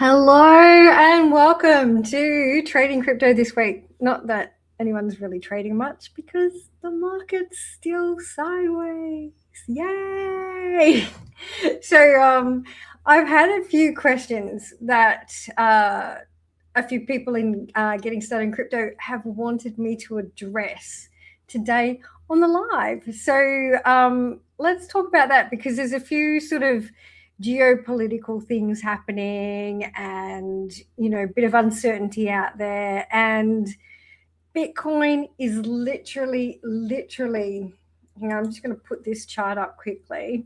Hello and welcome to Trading Crypto this week. Not that anyone's really trading much because the market's still sideways. Yay! So I've had a few questions that a few people in Getting Started in Crypto have wanted me to address today on the live. So let's talk about that because there's a few sort of geopolitical things happening and a bit of uncertainty out there, and Bitcoin is literally I'm just going to put this chart up quickly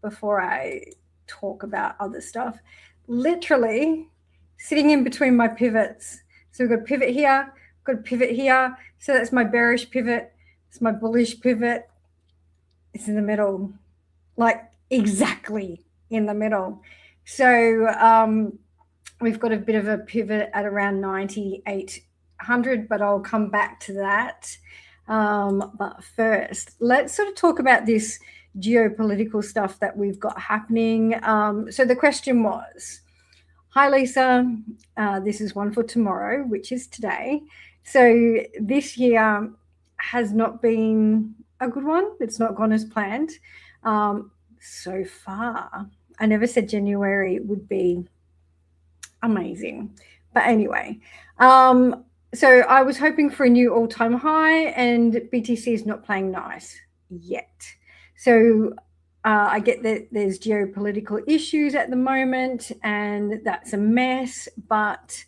before I talk about other stuff. Literally sitting in between my pivots. So we've got a pivot here, got a pivot here. So that's my bearish pivot, it's my bullish pivot. It's in the middle, like exactly in the middle. So we've got a bit of a pivot at around 9,800, but I'll come back to that. But first, let's sort of talk about this geopolitical stuff that we've got happening. So the question was, hi, Lisa, this is one for tomorrow, which is today. So this year has not been a good one. It's not gone as planned so far. I never said January would be amazing. But anyway, so I was hoping for a new all-time high, and BTC is not playing nice yet. So I get that there's geopolitical issues at the moment, and that's a mess. But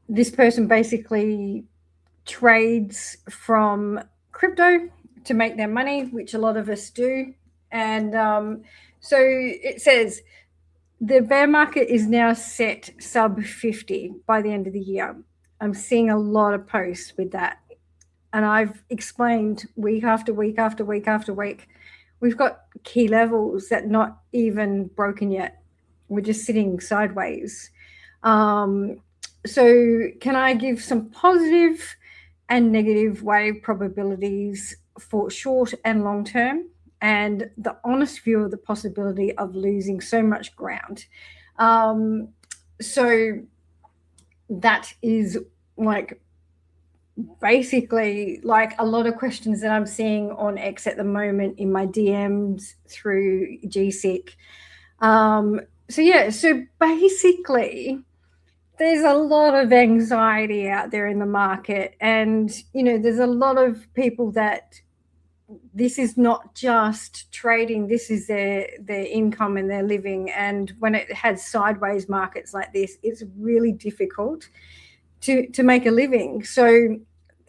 this person basically trades from crypto to make their money, which a lot of us do. And so it says the bear market is now set sub 50 by the end of the year. I'm seeing a lot of posts with that. And I've explained week after week after week after week, we've got key levels that not even broken yet. We're just sitting sideways. So can I give some positive and negative wave probabilities for short and long term, and the honest view of the possibility of losing so much ground? So that is like basically like a lot of questions that I'm seeing on X at the moment in my DMs through GSIC. So basically there's a lot of anxiety out there in the market, and there's a lot of people that this is not just trading, this is their income and their living. And when it has sideways markets like this, it's really difficult to make a living. So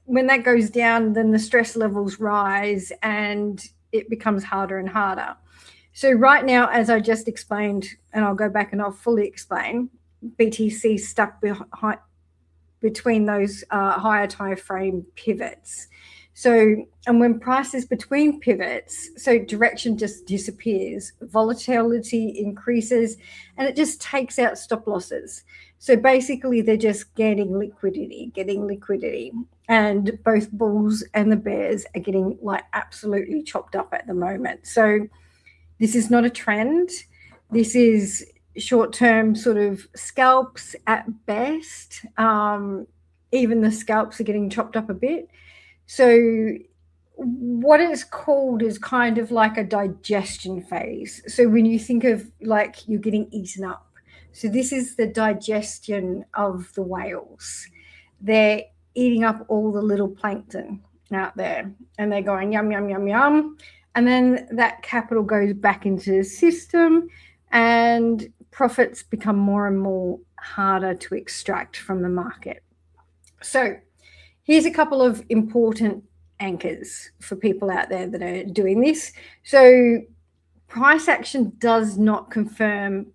when that goes down, then the stress levels rise and it becomes harder and harder. So right now, as I just explained, and I'll go back and I'll fully explain, BTC stuck between those higher time frame pivots. So, and when price is between pivots, so direction just disappears, volatility increases, and it just takes out stop losses. So basically they're just getting liquidity, and both bulls and the bears are getting like absolutely chopped up at the moment. So this is not a trend. This is short-term sort of scalps at best. Even the scalps are getting chopped up a bit. So what it's called is kind of like a digestion phase. So when you think of like you're getting eaten up, so this is the digestion of the whales. They're eating up all the little plankton out there, and they're going yum, yum, yum, yum. And then that capital goes back into the system, and profits become more and more harder to extract from the market. So here's a couple of important anchors for people out there that are doing this. So price action does not confirm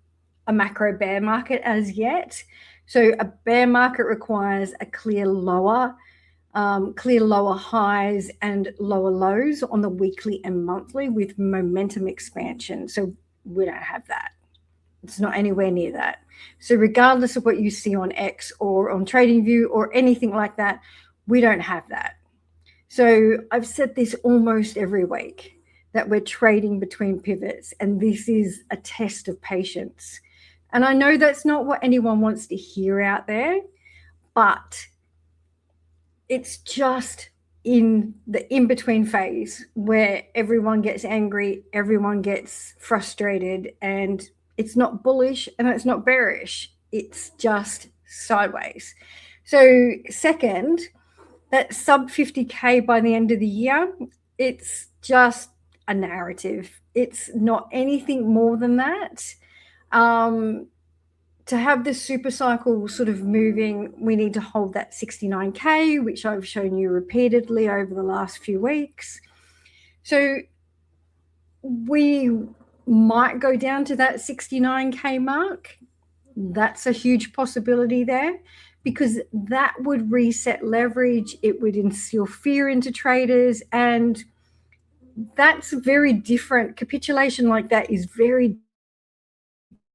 a macro bear market as yet. So a bear market requires a clear lower highs and lower lows on the weekly and monthly with momentum expansion. So we don't have that. It's not anywhere near that. So regardless of what you see on X or on TradingView or anything like that, we don't have that. So I've said this almost every week, that we're trading between pivots, and this is a test of patience. And I know that's not what anyone wants to hear out there, but it's just in the in-between phase where everyone gets angry, everyone gets frustrated, and it's not bullish and it's not bearish. It's just sideways. So second, that sub 50K by the end of the year, it's just a narrative. It's not anything more than that. To have this super cycle sort of moving, we need to hold that 69K, which I've shown you repeatedly over the last few weeks. So we might go down to that 69K mark. That's a huge possibility there, because that would reset leverage. It would instill fear into traders, and that's very different. Capitulation like that is very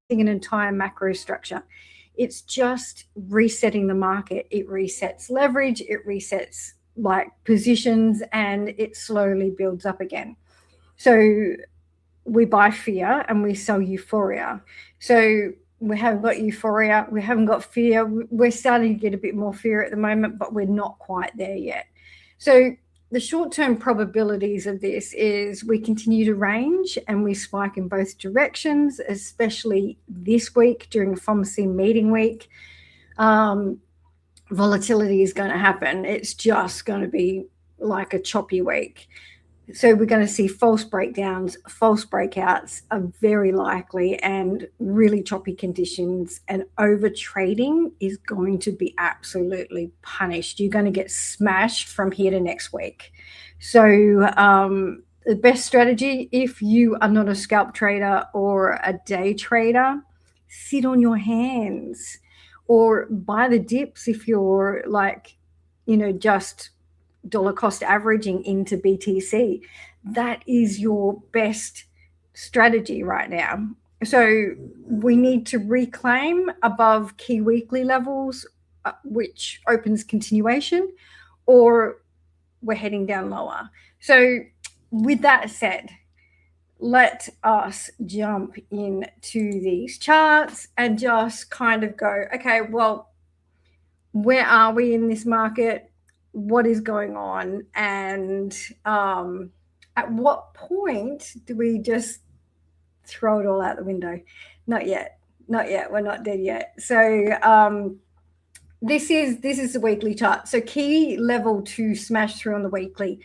an entire macro structure. It's just resetting the market. It resets leverage, it resets like positions, and it slowly builds up again. So we buy fear and we sell euphoria. So we haven't got euphoria, we haven't got fear. We're starting to get a bit more fear at the moment, but we're not quite there yet. So the short-term probabilities of this is we continue to range and we spike in both directions, especially this week during FOMC meeting week. Volatility is going to happen. It's just going to be like a choppy week. So we're going to see false breakdowns, false breakouts are very likely, and really choppy conditions, and over trading is going to be absolutely punished. You're going to get smashed from here to next week. So the best strategy, if you are not a scalp trader or a day trader, sit on your hands or buy the dips if you're like, just dollar cost averaging into BTC. That is your best strategy right now. So we need to reclaim above key weekly levels, which opens continuation, or we're heading down lower. So with that said, let us jump into these charts and just kind of go, okay, well, where are we in this market? What is going on? And at what point do we just throw it all out the window? Not yet. We're not dead yet. So this is the weekly chart. So key level to smash through on the weekly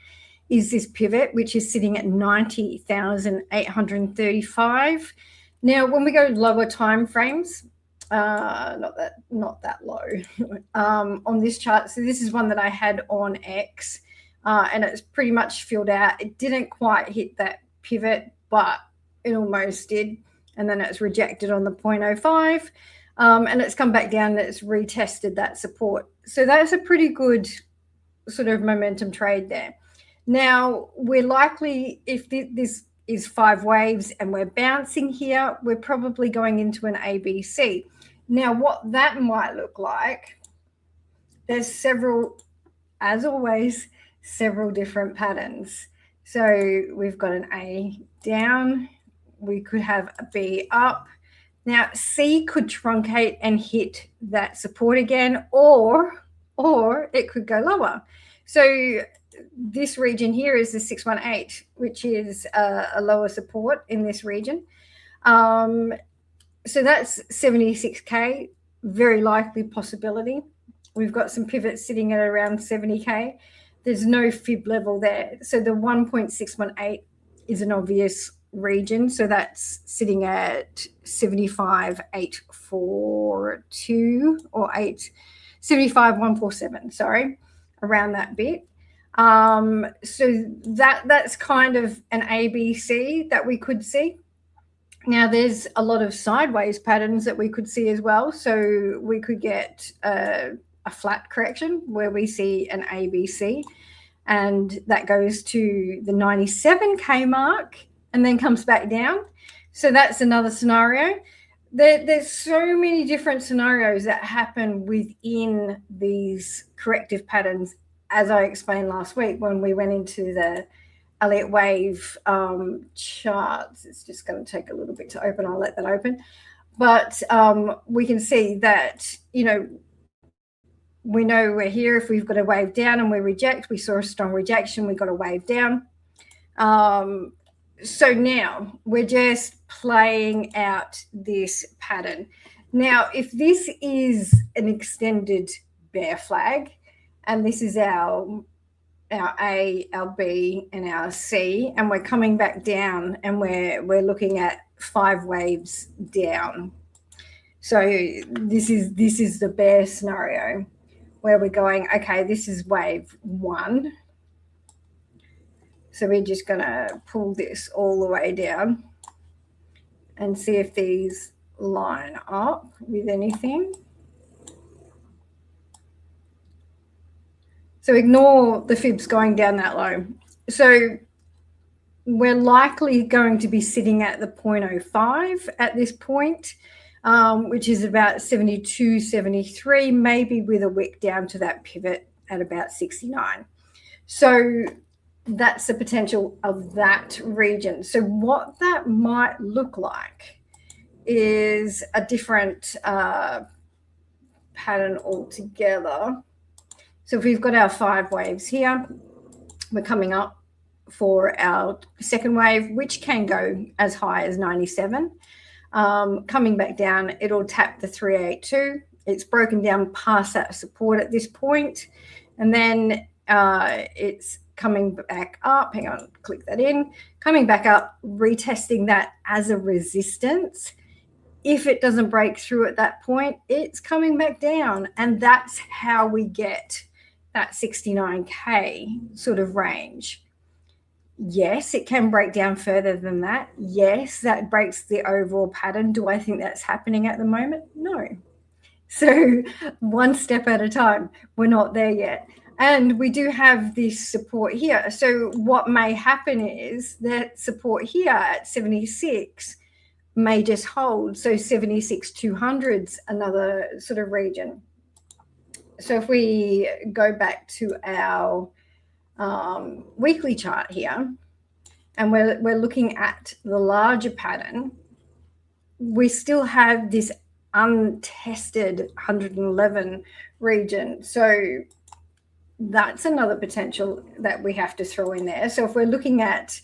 is this pivot, which is sitting at 90,835. Now, when we go lower time frames, not that low on this chart. So this is one that I had on X, and it's pretty much filled out. It didn't quite hit that pivot, but it almost did, and then it's rejected on the 0.05, and it's come back down and it's retested that support. So that's a pretty good sort of momentum trade there. Now we're likely, if this is 5 waves and we're bouncing here, we're probably going into an ABC. Now what that might look like, there's several, as always, several different patterns. So we've got an A down, we could have a B up. Now C could truncate and hit that support again, or it could go lower. So this region here is the 618, which is a lower support in this region. So that's 76K, very likely possibility. We've got some pivots sitting at around 70K. There's no fib level there. So the 1.618 is an obvious region. So that's sitting at 75,842 or 75,147, sorry, around that bit. So that's kind of an ABC that we could see. Now there's a lot of sideways patterns that we could see as well. So we could get a flat correction where we see an ABC, and that goes to the 97K mark and then comes back down. So that's another scenario. There's so many different scenarios that happen within these corrective patterns, as I explained last week when we went into the Elliott wave charts. It's just going to take a little bit to open. I'll let that open. But we can see that, you know, we know we're here. If we've got a wave down and we reject, we saw a strong rejection, we got a wave down. So now we're just playing out this pattern. Now, if this is an extended bear flag, and this is our A, our B, and our C, and we're coming back down, and we're looking at 5 waves down. So this is the bear scenario where we're going, okay, this is wave 1. So we're just going to pull this all the way down and see if these line up with anything. So ignore the fibs going down that low. So we're likely going to be sitting at the 0.05 at this point, which is about 72, 73, maybe with a wick down to that pivot at about 69. So that's the potential of that region. So what that might look like is a different pattern altogether. So if we've got our 5 waves here, we're coming up for our second wave, which can go as high as 97. Coming back down, it'll tap the 382. It's broken down past that support at this point, and then it's coming back up. Hang on, click that in. Coming back up, retesting that as a resistance. If it doesn't break through at that point, it's coming back down, and that's how we get that 69K sort of range. Yes, it can break down further than that. Yes, that breaks the overall pattern. Do I think that's happening at the moment? No. So one step at a time. We're not there yet. And we do have this support here. So what may happen is that support here at 76 may just hold. So 76 200's another sort of region. So if we go back to our weekly chart here, and we're looking at the larger pattern, we still have this untested 111 region. So that's another potential that we have to throw in there. So if we're looking at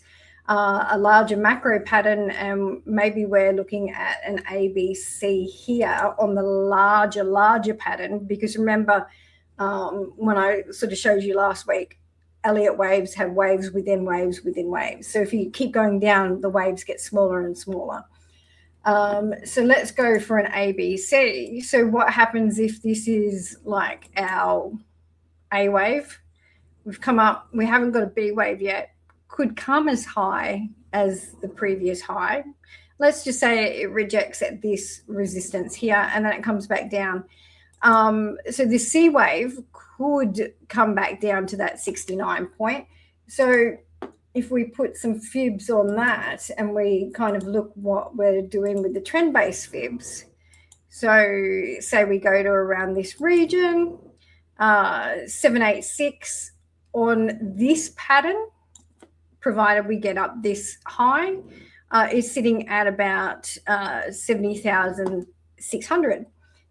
a larger macro pattern, and maybe we're looking at an ABC here on the larger pattern, because remember when I sort of showed you last week, Elliott waves have waves within waves within waves. So if you keep going down, the waves get smaller and smaller. So let's go for an ABC. So what happens if this is like our A wave? We've come up, we haven't got a B wave yet, could come as high as the previous high. Let's just say it rejects at this resistance here, and then it comes back down. So this C wave could come back down to that 69 point. So if we put some fibs on that, and we kind of look what we're doing with the trend-based fibs. So say we go to around this region, 786 on this pattern, provided we get up this high, is sitting at about 70,600.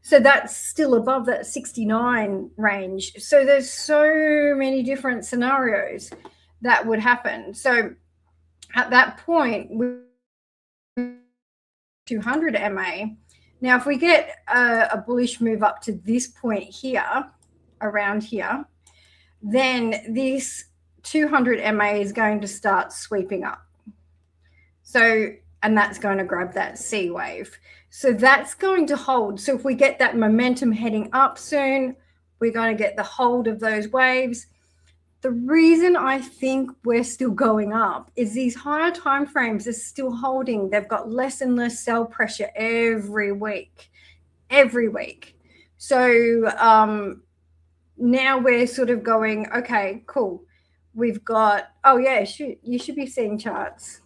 So that's still above that 69 range. So there's so many different scenarios that would happen. So at that point, 200 MA. Now, if we get a bullish move up to this point here, around here, then this 200 MA is going to start sweeping up. So, and that's going to grab that C wave. So that's going to hold. So if we get that momentum heading up soon, we're going to get the hold of those waves. The reason I think we're still going up is these higher time frames are still holding. They've got less and less sell pressure every week. So now we're sort of going, okay, cool. We've got, oh yeah, you should be seeing charts.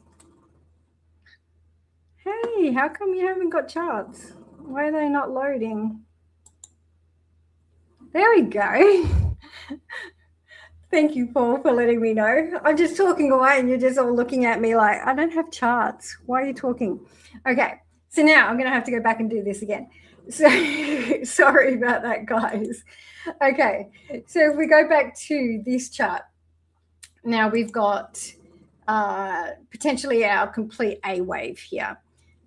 Hey, how come you haven't got charts? Why are they not loading? There we go. Thank you, Paul, for letting me know. I'm just talking away and you're just all looking at me like, I don't have charts. Why are you talking? Okay, so now I'm going to have to go back and do this again. So sorry about that, guys. Okay, so if we go back to this chart, now we've got potentially our complete A wave here.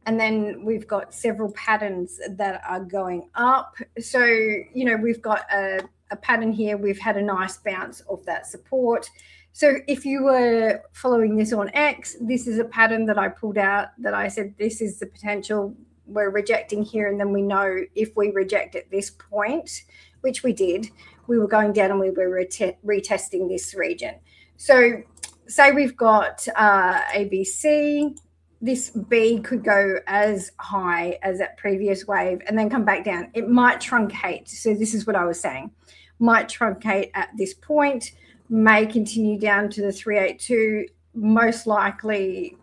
And then we've got several patterns that are going up. So, you know, we've got a pattern here. We've had a nice bounce off that support. So if you were following this on X, this is a pattern that I pulled out that I said, this is the potential. We're rejecting here. And then we know if we reject at this point, which we did, we were going down and we were retesting this region. So say we've got ABC. This B could go as high as that previous wave and then come back down. It might truncate. So this is what I was saying. Might truncate at this point, may continue down to the 382, most likely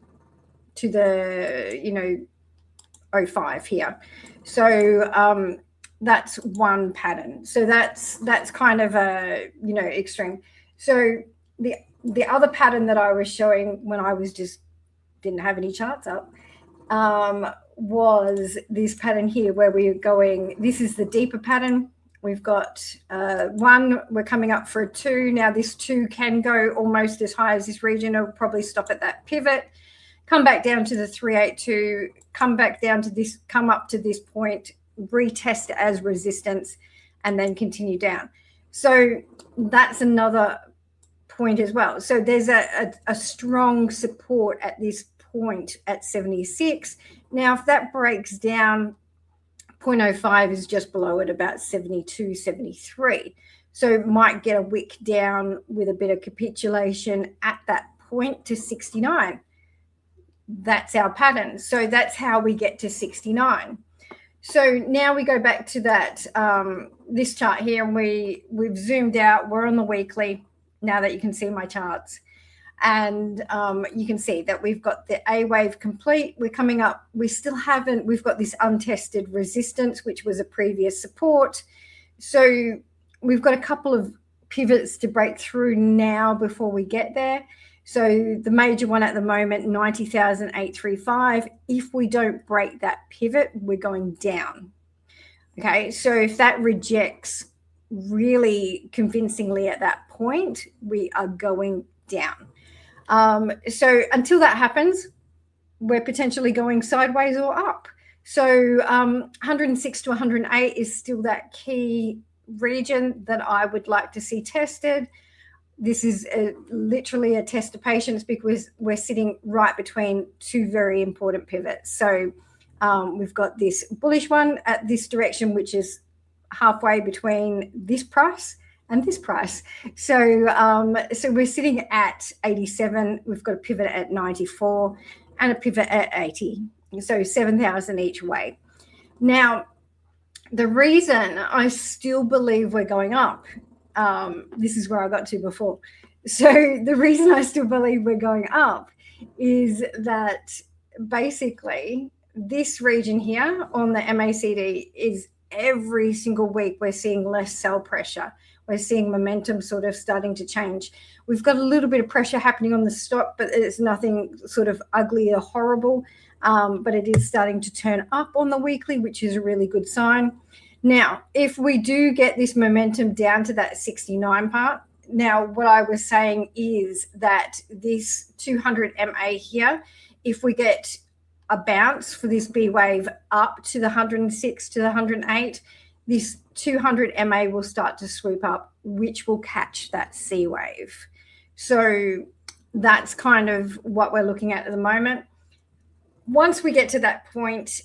to the, you know, 05 here. So that's one pattern. So that's kind of a, you know, extreme. So the other pattern that I was showing when I was just didn't have any charts up, was this pattern here where we're going, this is the deeper pattern. We've got 1, we're coming up for a 2. Now this 2 can go almost as high as this region. It'll probably stop at that pivot, come back down to the 382, come back down to this, come up to this point, retest as resistance, and then continue down. So that's another point as well. So there's a strong support at this point at 76. Now, if that breaks down, 0.05 is just below it, about 72, 73. So might get a wick down with a bit of capitulation at that point to 69. That's our pattern. So that's how we get to 69. So now we go back to that, this chart here, and we've zoomed out. We're on the weekly now that you can see my charts. And you can see that we've got the A wave complete. We're coming up. We still haven't, we've got this untested resistance, which was a previous support. So we've got a couple of pivots to break through now before we get there. So the major one at the moment, 90,835. If we don't break that pivot, we're going down. Okay, so if that rejects really convincingly at that point, we are going down. So until that happens, we're potentially going sideways or up. So 106 to 108 is still that key region that I would like to see tested. This is literally a test of patience because we're sitting right between two very important pivots. So we've got this bullish one at this direction, which is halfway between this price and this price. So so we're sitting at 87. We've got a pivot at 94 and a pivot at 80. So 7,000 each way. Now, the reason I still believe we're going up, this is where I got to before. So the reason I still believe we're going up is that basically this region here on the MACD is every single week we're seeing less sell pressure. We're seeing momentum sort of starting to change. We've got a little bit of pressure happening on the stock, but it's nothing sort of ugly or horrible. But it is starting to turn up on the weekly, which is a really good sign. Now, if we do get this momentum down to that 69 part, now what I was saying is that this 200 MA here, if we get a bounce for this B wave up to the 106 to the 108, this 200 MA will start to swoop up, which will catch that C wave. So that's kind of what we're looking at the moment. Once we get to that point,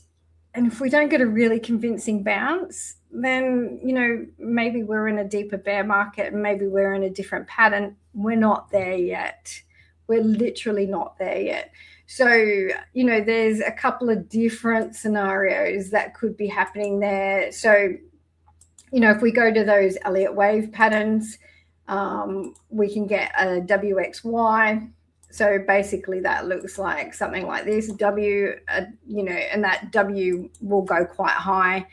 and if we don't get a really convincing bounce, then, you know, maybe we're in a deeper bear market and maybe we're in a different pattern. We're not there yet. We're literally not there yet. So, you know, there's a couple of different scenarios that could be happening there. So, you know, if we go to those Elliott wave patterns, we can get a WXY. So basically that looks like something like this, W, you know, and that W will go quite high.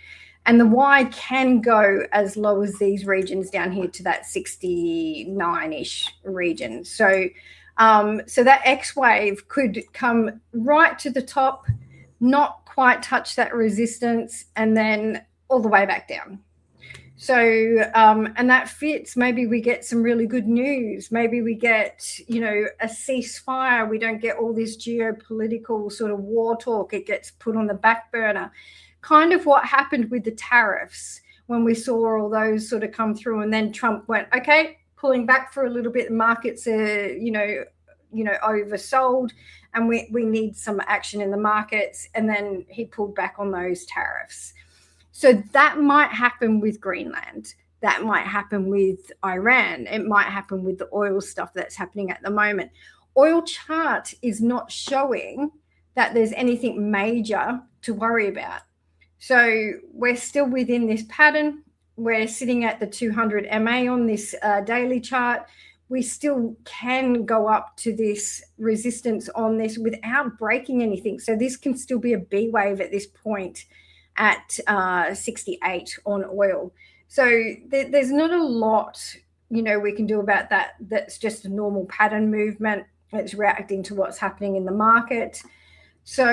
And the Y can go as low as these regions down here to that 69-ish region. So that X wave could come right to the top, not quite touch that resistance, and then all the way back down. So, and that fits. Maybe we get some really good news. Maybe we get, a ceasefire. We don't get all this geopolitical sort of war talk. It gets put on the back burner. Kind of what happened with the tariffs when we saw all those sort of come through, and then Trump went, okay, pulling back for a little bit. The markets are, oversold, and we need some action in the markets. And then he pulled back on those tariffs. So that might happen with Greenland. That might happen with Iran. It might happen with the oil stuff that's happening at the moment. Oil chart is not showing that there's anything major to worry about. So we're still within this pattern. We're sitting at the 200 MA on this daily chart. We still can go up to this resistance on this without breaking anything. So this can still be a B wave at this point at 68 on oil. So there's not a lot, we can do about that. That's just a normal pattern movement. It's reacting to what's happening in the market. So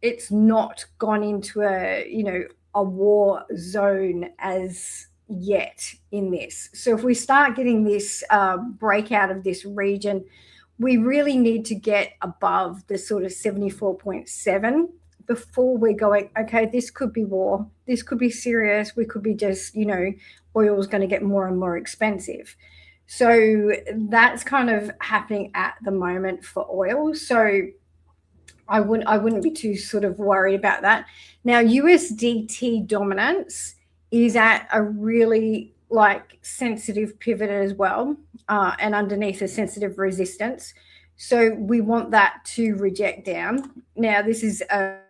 it's not gone into a war zone as yet in this. So if we start getting this breakout of this region, we really need to get above the sort of 74.7 before we're going, okay, this could be war. This could be serious. We could be just, oil is going to get more and more expensive. So that's kind of happening at the moment for oil. So I wouldn't be too sort of worried about that. Now, USDT dominance is at a really sensitive pivot as well, and underneath a sensitive resistance. So we want that to reject down. Now, this is about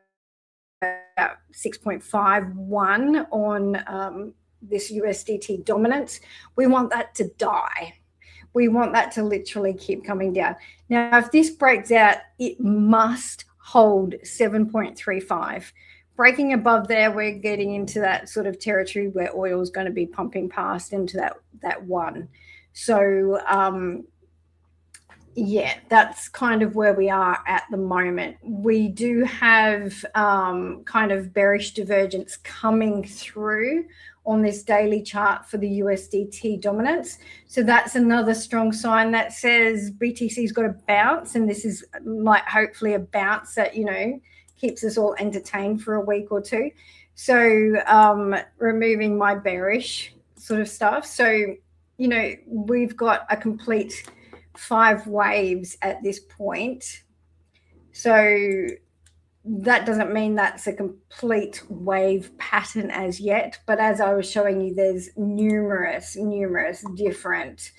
6.51 on this USDT dominance. We want that to die. We want that to literally keep coming down. Now, if this breaks out, it must hold 7.35. Breaking above there, we're getting into that sort of territory where oil is going to be pumping past into that one. So, yeah, that's kind of where we are at the moment. We do have kind of bearish divergence coming through on this daily chart for the USDT dominance. So that's another strong sign that says BTC's got a bounce, and this is hopefully a bounce that, keeps us all entertained for a week or two. So removing my bearish sort of stuff. So, we've got a complete 5 waves at this point. So that doesn't mean that's a complete wave pattern as yet, but as I was showing you, there's numerous different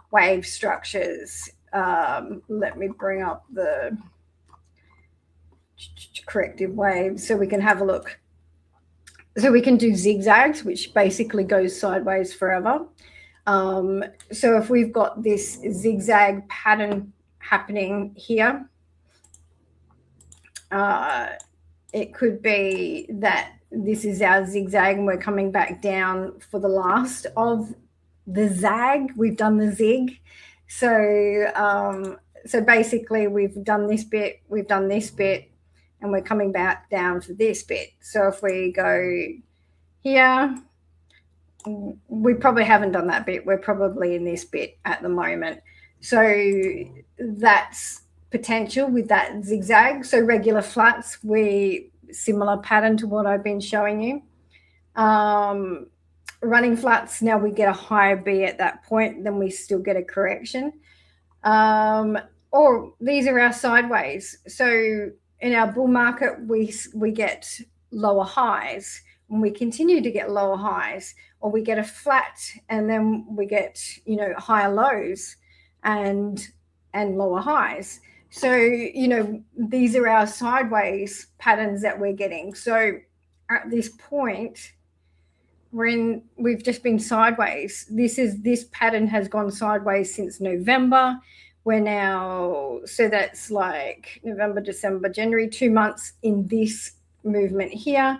wave structures. Let me bring up the corrective waves so we can have a look. So we can do zigzags, which basically goes sideways forever. So if we've got this zigzag pattern happening here, it could be that this is our zigzag and we're coming back down for the last of the zag. We've done the zig. So basically we've done this bit, we've done this bit, and we're coming back down for this bit. So if we go here, we probably haven't done that bit. We're probably in this bit at the moment. So that's potential with that zigzag. So regular flats, similar pattern to what I've been showing you. Running flats, now we get a higher B at that point, then we still get a correction. Or these are our sideways. So in our bull market, we get lower highs, and we continue to get lower highs, or we get a flat and then we get, higher lows and lower highs. So, these are our sideways patterns that we're getting. So at this point, we've just been sideways. This pattern has gone sideways since November. We're now, so that's like November, December, January, 2 months in this movement here.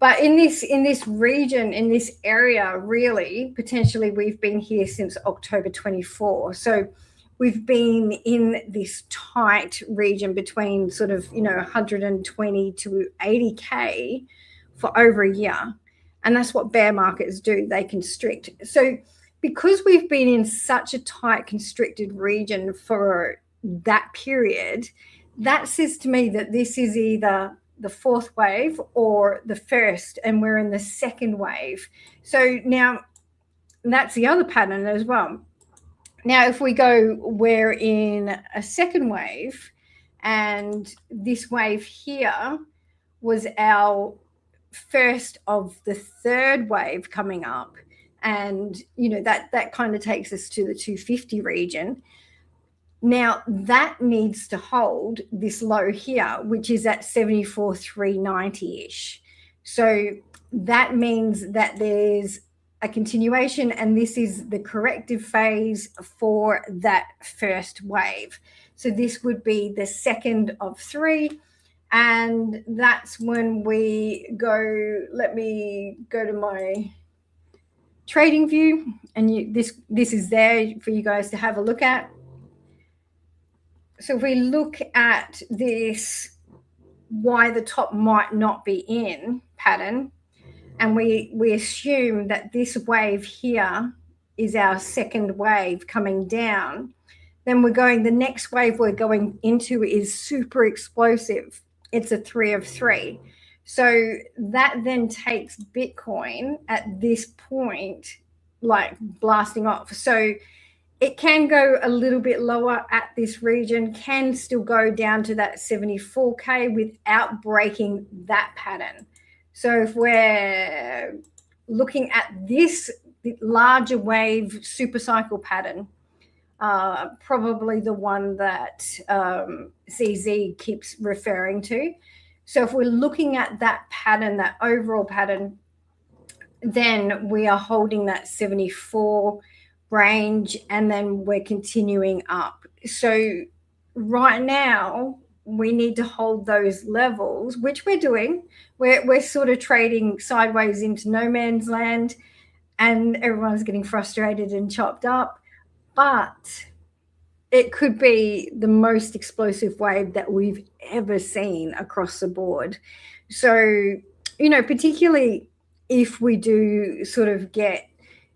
But in this region, in this area, really, potentially we've been here since October 24. So we've been in this tight region between sort of, 120 to 80K for over a year. And that's what bear markets do. They constrict. So because we've been in such a tight constricted region for that period, that says to me that this is either the fourth wave or the first, and we're in the second wave. So now that's the other pattern as well. Now, if we go, we're in a second wave, and this wave here was our first of the third wave coming up. And, that kind of takes us to the 250 region. Now, that needs to hold this low here, which is at 74,390-ish. So that means that there's a continuation, and this is the corrective phase for that first wave. So this would be the second of three, and that's when we go, let me go to my trading view, and this is there for you guys to have a look at. So if we look at this, why the top might not be in pattern, and we assume that this wave here is our second wave coming down, then the next wave we're going into is super explosive. It's a 3 of 3. So that then takes Bitcoin at this point, like blasting off. So it can go a little bit lower at this region, can still go down to that 74K without breaking that pattern. So if we're looking at this larger wave super cycle pattern, probably the one that CZ keeps referring to. So if we're looking at that pattern, that overall pattern, then we are holding that 74 range, and then we're continuing up. So right now we need to hold those levels, which we're doing. We're sort of trading sideways into no man's land, and everyone's getting frustrated and chopped up, but it could be the most explosive wave that we've ever seen across the board. So, particularly if we do sort of get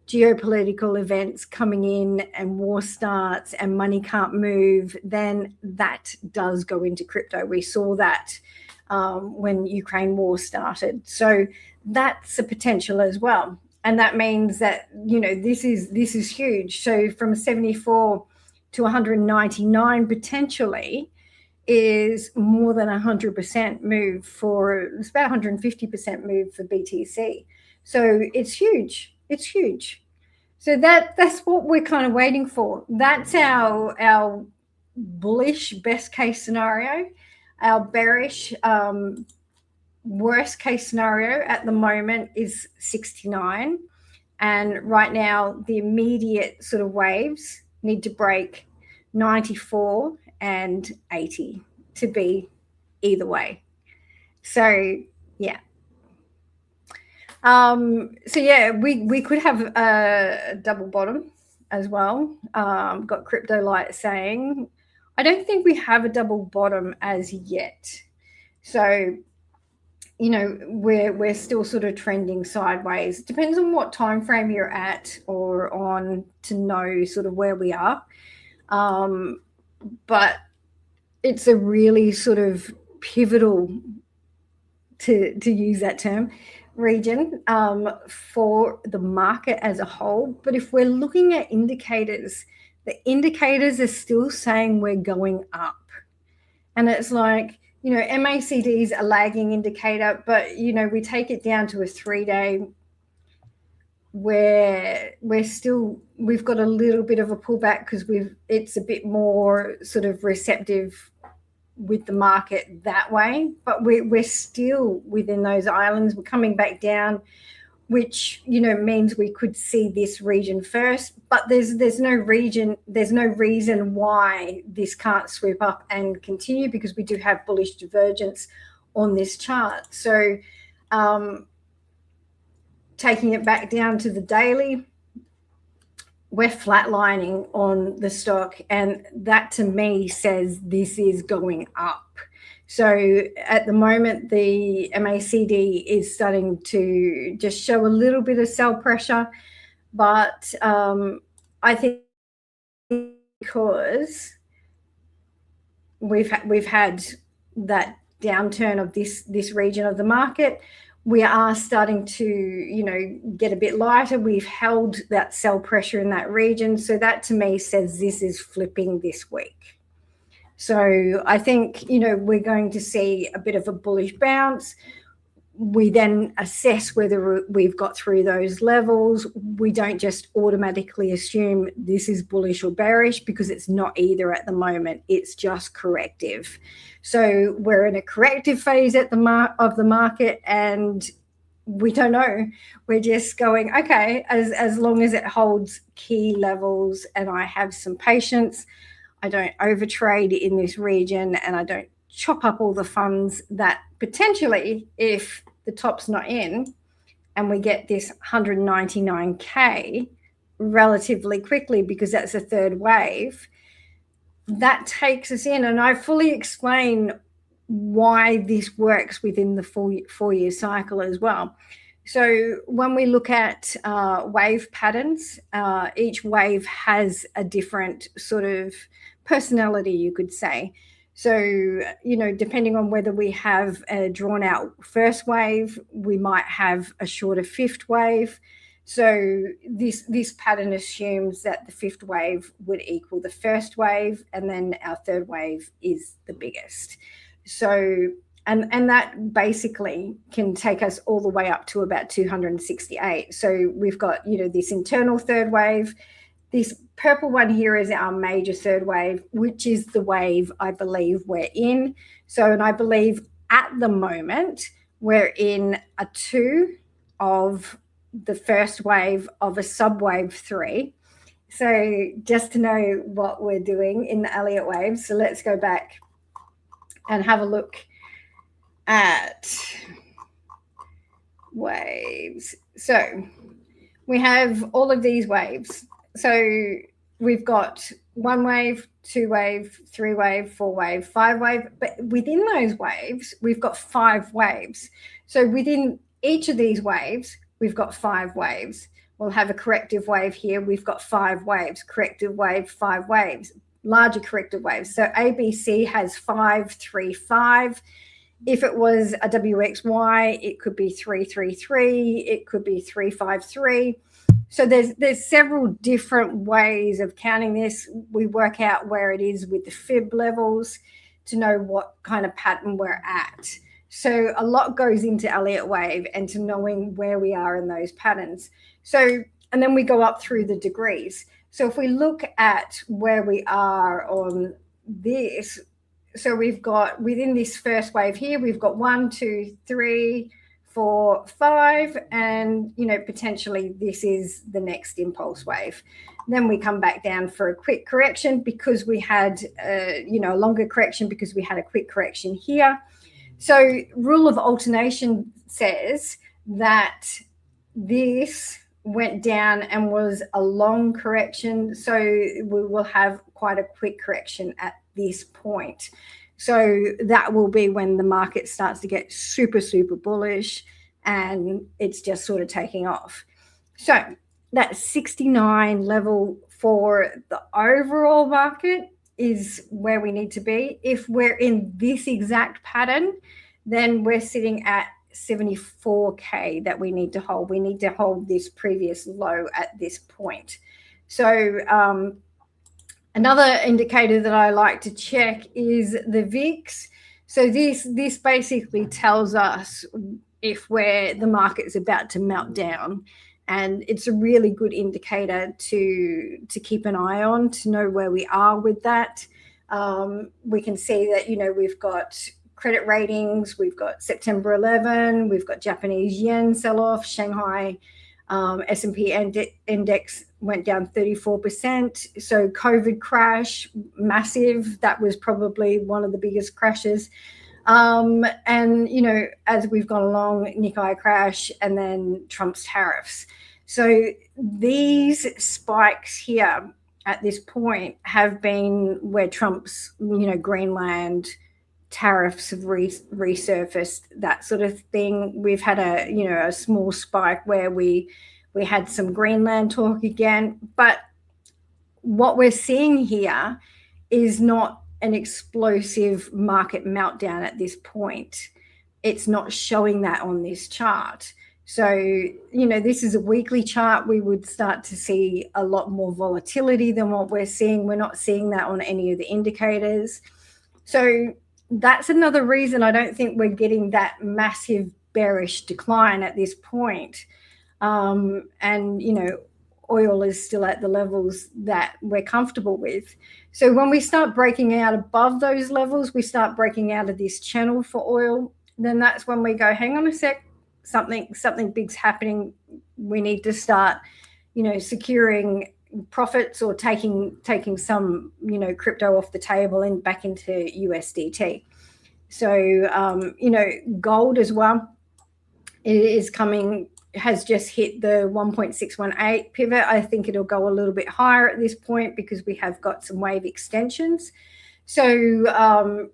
geopolitical events coming in and war starts and money can't move, then that does go into crypto. We saw that when Ukraine war started. So that's a potential as well. And that means that, this is huge. So from 74 to 199 potentially is more than 100% move it's about 150% move for BTC. So it's huge. It's huge. So that's what we're kind of waiting for. That's our bullish best case scenario. Our bearish worst case scenario at the moment is 69. And right now, the immediate sort of waves need to break 94 and 80 to be either way. So, yeah. So yeah, we could have a double bottom as well. Got Crypto Light saying, I don't think we have a double bottom as yet. So, we're still sort of trending sideways. Depends on what time frame you're at or on to know sort of where we are. But it's a really sort of pivotal, to use that term, region for the market as a whole. But if we're looking at indicators, the indicators are still saying we're going up. And it's like, MACD is a lagging indicator, but, we take it down to a 3-day where we've got a little bit of a pullback because it's a bit more sort of receptive with the market that way, but we're still within those islands. We're coming back down, which means we could see this region first, but there's no reason why this can't swoop up and continue, because we do have bullish divergence on this chart. So taking it back down to the daily, we're flatlining on the stock, and that to me says this is going up. So at the moment, the MACD is starting to just show a little bit of sell pressure, but I think because we've had that downturn of this region of the market, we are starting to get a bit lighter. We've held that sell pressure in that region, so that to me says this is flipping this week. So I think we're going to see a bit of a bullish bounce. We then assess whether we've got through those levels. We don't just automatically assume this is bullish or bearish, because it's not either at the moment. It's just corrective. So we're in a corrective phase of the market, and we don't know. We're just going, okay, as long as it holds key levels and I have some patience, I don't overtrade in this region, and I don't chop up all the funds that potentially, if the top's not in and we get this 199K relatively quickly, because that's a third wave, that takes us in. And I fully explain why this works within the four-year cycle as well. So when we look at wave patterns, each wave has a different sort of personality, you could say. So, depending on whether we have a drawn out first wave, we might have a shorter fifth wave. So this pattern assumes that the fifth wave would equal the first wave, and then our third wave is the biggest. So, and that basically can take us all the way up to about 268. So we've got, this internal third wave. This purple one here is our major third wave, which is the wave I believe we're in. So, and I believe at the moment we're in a 2 of the first wave of a subwave 3. So just to know what we're doing in the Elliott waves. So let's go back and have a look at waves. So we have all of these waves. So we've got 1 wave, 2 wave, 3 wave, 4 wave, 5 wave. But within those waves, we've got 5 waves. So within each of these waves, we've got 5 waves. We'll have a corrective wave here. We've got 5 waves, corrective wave, 5 waves, larger corrective waves. So ABC has 5, 3, 5. If it was a WXY, it could be 3, 3, 3. It could be 3, 5, 3. So there's several different ways of counting this. We work out where it is with the fib levels to know what kind of pattern we're at. So a lot goes into Elliott wave and to knowing where we are in those patterns. So, and then we go up through the degrees. So if we look at where we are on this, so we've got within this first wave here, we've got 1, 2, 3, 4, 5, and potentially this is the next impulse wave. Then we come back down for a quick correction because we had a longer correction because we had a quick correction here. So rule of alternation says that this went down and was a long correction, so we will have quite a quick correction at this point. So that will be when the market starts to get super, super bullish and it's just sort of taking off. So that 69 level for the overall market is where we need to be. If we're in this exact pattern, then we're sitting at 74K that we need to hold. We need to hold this previous low at this point. So another indicator that I like to check is the VIX. So this basically tells us if the market is about to melt down, and it's a really good indicator to keep an eye on, to know where we are with that. We can see that we've got credit ratings, we've got September 11, we've got Japanese yen sell-off, Shanghai S&P index went down 34%. So COVID crash, massive. That was probably one of the biggest crashes. And, as we've gone along, Nikkei crash and then Trump's tariffs. So these spikes here at this point have been where Trump's, Greenland tariffs have resurfaced, that sort of thing. We've had a small spike where we had some Greenland talk again, but what we're seeing here is not an explosive market meltdown at this point. It's not showing that on this chart. So, this is a weekly chart. We would start to see a lot more volatility than what we're seeing. We're not seeing that on any of the indicators. So that's another reason I don't think we're getting that massive bearish decline at this point. And, oil is still at the levels that we're comfortable with. So when we start breaking out above those levels, we start breaking out of this channel for oil, then that's when we go, hang on a sec, something big's happening. We need to start, securing profits or taking some, crypto off the table and back into USDT. So, gold as well, it is coming, has just hit the 1.618 pivot. I think it'll go a little bit higher at this point because we have got some wave extensions. So,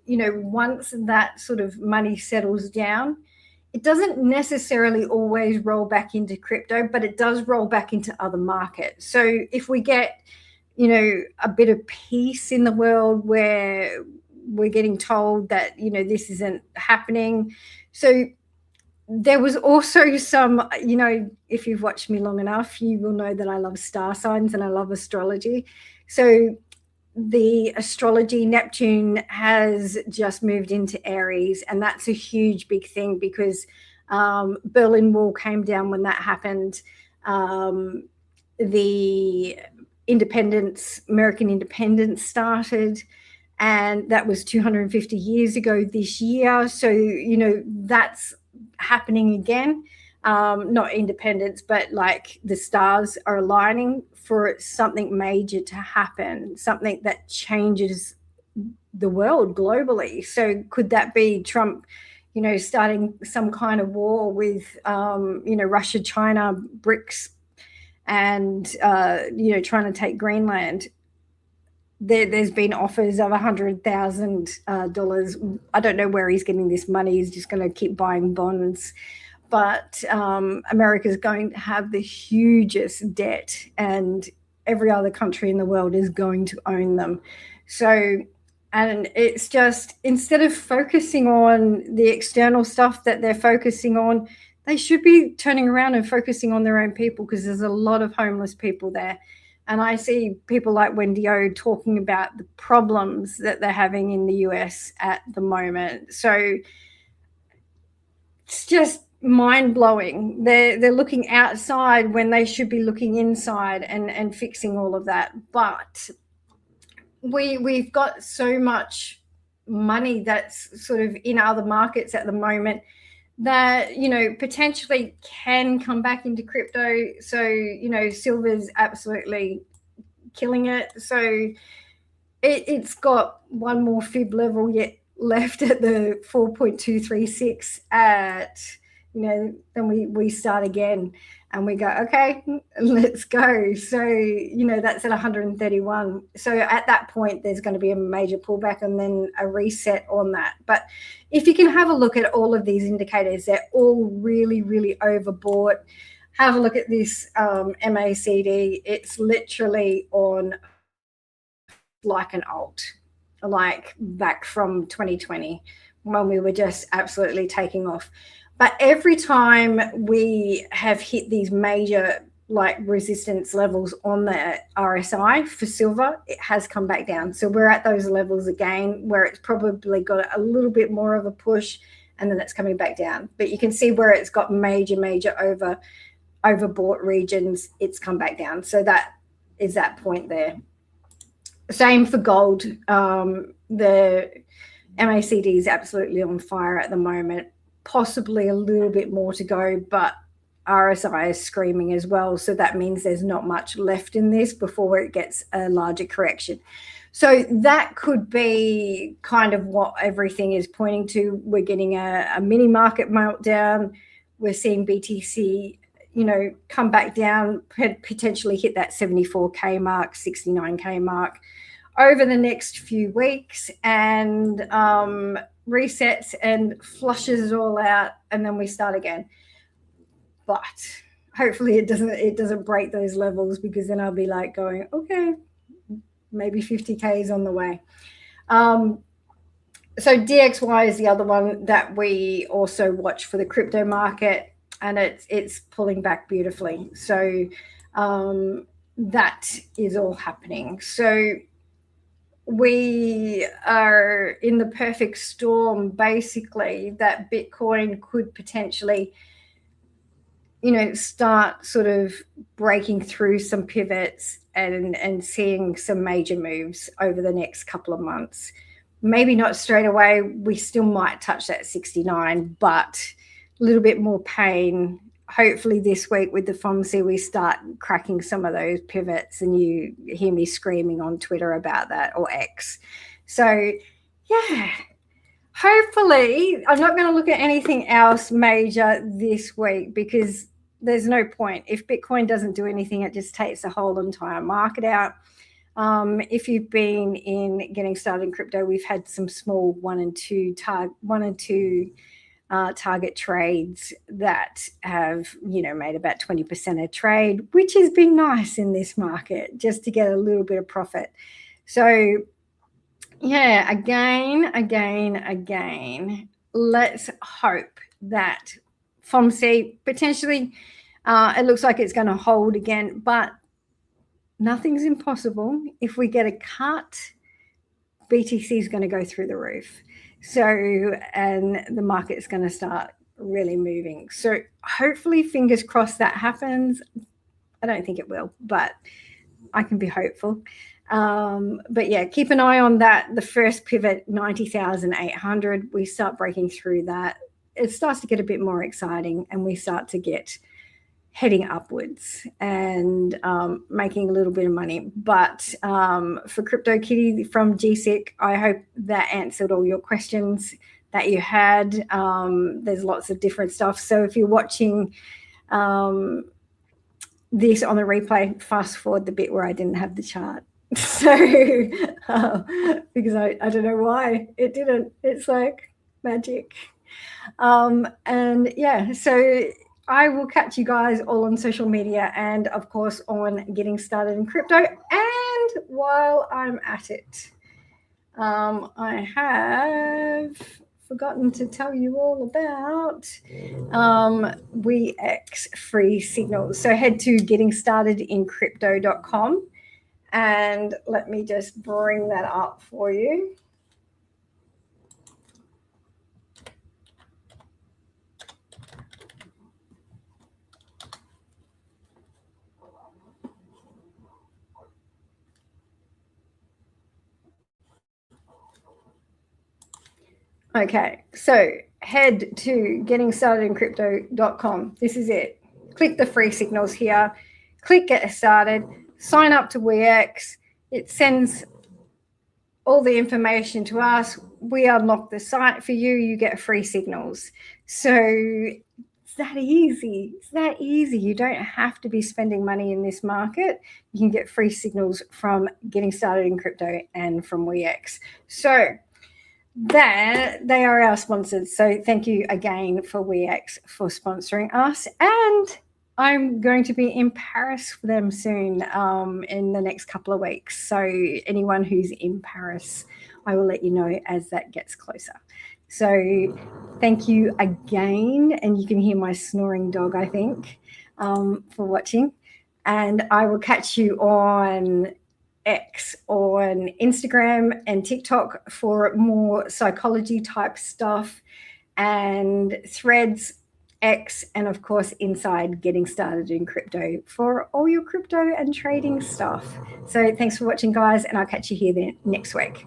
once that sort of money settles down, it doesn't necessarily always roll back into crypto, but it does roll back into other markets. So if we get, a bit of peace in the world where we're getting told that, this isn't happening. So there was also some, if you've watched me long enough, you will know that I love star signs and I love astrology. So the astrology, Neptune has just moved into Aries, and that's a huge big thing because Berlin Wall came down when that happened. The American independence started, and that was 250 years ago this year. So, that's happening again. Not independence, but like the stars are aligning for something major to happen, something that changes the world globally. So could that be Trump, starting some kind of war with, Russia, China, BRICS, and, trying to take Greenland? There's been offers of $100,000. I don't know where he's getting this money. He's just going to keep buying bonds. But America's going to have the hugest debt, and every other country in the world is going to own them. So, and it's just, instead of focusing on the external stuff that they're focusing on, they should be turning around and focusing on their own people, because there's a lot of homeless people there. And I see people like Wendy O talking about the problems that they're having in the US at the moment. So it's just mind-blowing. They're looking outside when they should be looking inside and fixing all of that. But we've got so much money that's sort of in other markets at the moment that, potentially can come back into crypto. So, silver's absolutely killing it. So it's got one more fib level yet left at the 4.236 at, then we start again and we go, okay, let's go. So, that's at 131. So at that point, there's going to be a major pullback and then a reset on that. But if you can have a look at all of these indicators, they're all really, really overbought. Have a look at this MACD. It's literally on like an alt, like back from 2020 when we were just absolutely taking off. But every time we have hit these major like resistance levels on the RSI for silver, it has come back down. So we're at those levels again where it's probably got a little bit more of a push, and then it's coming back down. But you can see where it's got major overbought regions, it's come back down. So that is that point there. Same for gold. The MACD is absolutely on fire at the moment. Possibly a little bit more to go, but RSI is screaming as well. So that means there's not much left in this before it gets a larger correction. So that could be kind of what everything is pointing to. We're getting a mini market meltdown. We're seeing BTC, come back down, potentially hit that 74K mark, 69K mark over the next few weeks, and resets and flushes it all out, and then we start again. But hopefully it doesn't break those levels, because then I'll be like going, okay, maybe 50K is on the way. So DXY is the other one that we also watch for the crypto market, and it's pulling back beautifully. So that is all happening. So we are in the perfect storm, basically, that Bitcoin could potentially, start sort of breaking through some pivots and seeing some major moves over the next couple of months. Maybe not straight away. We still might touch that 69, but a little bit more pain. Hopefully this week with the FOMC, we start cracking some of those pivots, and you hear me screaming on Twitter about that, or X. So yeah, hopefully I'm not going to look at anything else major this week, because there's no point. If Bitcoin doesn't do anything, it just takes the whole entire market out. If you've been in getting started in crypto, we've had some small one and two target trades that have, made about 20% a trade, which has been nice in this market, just to get a little bit of profit. So yeah, again, let's hope that FOMC potentially, it looks like it's going to hold again, but nothing's impossible. If we get a cut, BTC is going to go through the roof. So, and the market's going to start really moving. So hopefully, fingers crossed, that happens. I don't think it will, but I can be hopeful. But yeah, keep an eye on that. The first pivot, 90,800, we start breaking through that. It starts to get a bit more exciting, and we start to get heading upwards and making a little bit of money. But for Crypto Kitty from GSIC, I hope that answered all your questions that you had. There's lots of different stuff. So if you're watching this on the replay, fast forward the bit where I didn't have the chart. So because I don't know why it didn't. It's like magic. And yeah, so I will catch you guys all on social media, and of course on Getting Started in Crypto. And while I'm at it, I have forgotten to tell you all about WeX free signals. So head to gettingstartedincrypto.com, and let me just bring that up for you. Okay, so head to gettingstartedincrypto.com. This is it. Click the free signals here. Click Get Started. Sign up to WeX. It sends all the information to us. We unlock the site for you. You get free signals. So it's that easy. It's that easy. You don't have to be spending money in this market. You can get free signals from Getting Started in Crypto and from WeX. So that they are our sponsors. So thank you again for WeX for sponsoring us. And I'm going to be in Paris for them soon in the next couple of weeks. So anyone who's in Paris, I will let you know as that gets closer. So thank you again. And you can hear my snoring dog, I think, for watching. And I will catch you on X, on Instagram and TikTok for more psychology type stuff, and Threads, X, and of course inside Getting Started in Crypto for all your crypto and trading stuff. So thanks for watching, guys, and I'll catch you here then next week.